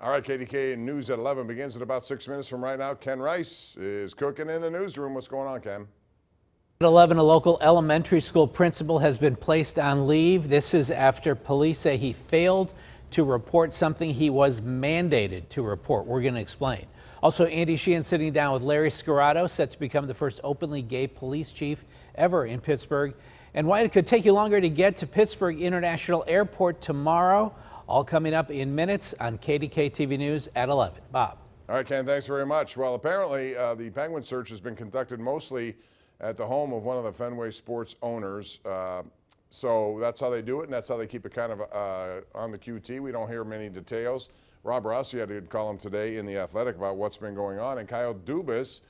All right, KDKA News at 11 begins in about 6 minutes from right now. Ken Rice is cooking in the newsroom. What's going on, Ken? At 11, a local elementary school principal has been placed on leave. This is after police say he failed to report something he was mandated to report. We're going to explain. Also, Andy Sheehan sitting down with Larry Scarato, set to become the first openly gay police chief ever in Pittsburgh, and why it could take you longer to get to Pittsburgh International Airport tomorrow. All coming up in minutes on KDKA TV News at 11. Bob. All right, Ken, thanks very much. Well, apparently the Penguin search has been conducted mostly at the home of one of the Fenway Sports owners. So that's how they do it, and that's how they keep it kind of on the QT. We don't hear many details. Rob Rossi had to call him today in The Athletic about what's been going on. And Kyle Dubas,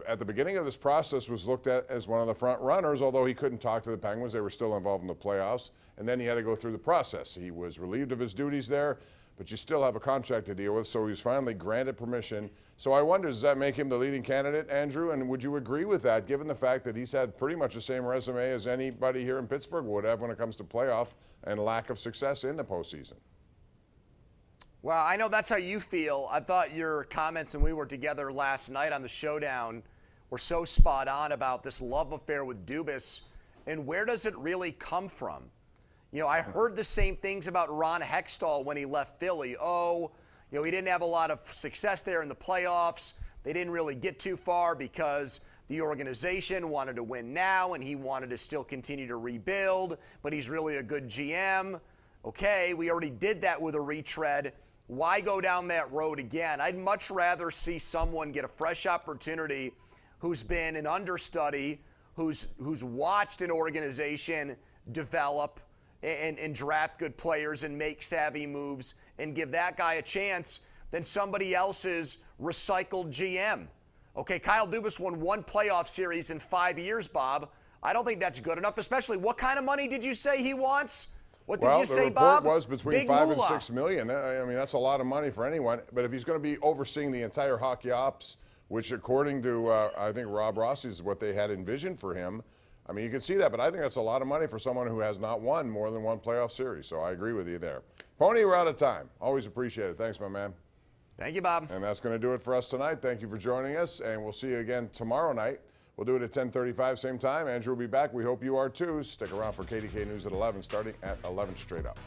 at the beginning of this process, was looked at as one of the front runners, although he couldn't talk to the Penguins. They were still involved in the playoffs. And then he had to go through the process. He was relieved of his duties there, but you still have a contract to deal with, so he was finally granted permission. So I wonder, does that make him the leading candidate, Andrew? And would you agree with that, given the fact that he's had pretty much the same resume as anybody here in Pittsburgh would have when it comes to playoff and lack of success in the postseason? Well, I know that's how you feel. I thought your comments when we were together last night on the Showdown were so spot on about this love affair with Dubas, and where does it really come from? You know, I heard the same things about Ron Hextall when he left Philly. Oh, you know, he didn't have a lot of success there in the playoffs. They didn't really get too far because the organization wanted to win now and he wanted to still continue to rebuild, but he's really a good GM. Okay, we already did that with a retread. Why go down that road again? I'd much rather see someone get a fresh opportunity who's been an understudy, who's watched an organization develop and draft good players and make savvy moves and give that guy a chance than somebody else's recycled GM. Okay, Kyle Dubas won one playoff series in 5 years, Bob. I don't think that's good enough, especially what kind of money did you say he wants? What did you say, Bob? Well, the report was between Big $5 moolah. and $6 million. I mean, that's a lot of money for anyone. But if he's going to be overseeing the entire hockey ops, which according to, I think, Rob Rossi is what they had envisioned for him, I mean, you can see that, but I think that's a lot of money for someone who has not won more than one playoff series. So I agree with you there. Pony, we're out of time. Always appreciate it. Thanks, my man. Thank you, Bob. And that's going to do it for us tonight. Thank you for joining us, and we'll see you again tomorrow night. We'll do it at 10:35, same time. Andrew will be back. We hope you are too. Stick around for KDK News at 11, starting at 11 straight up.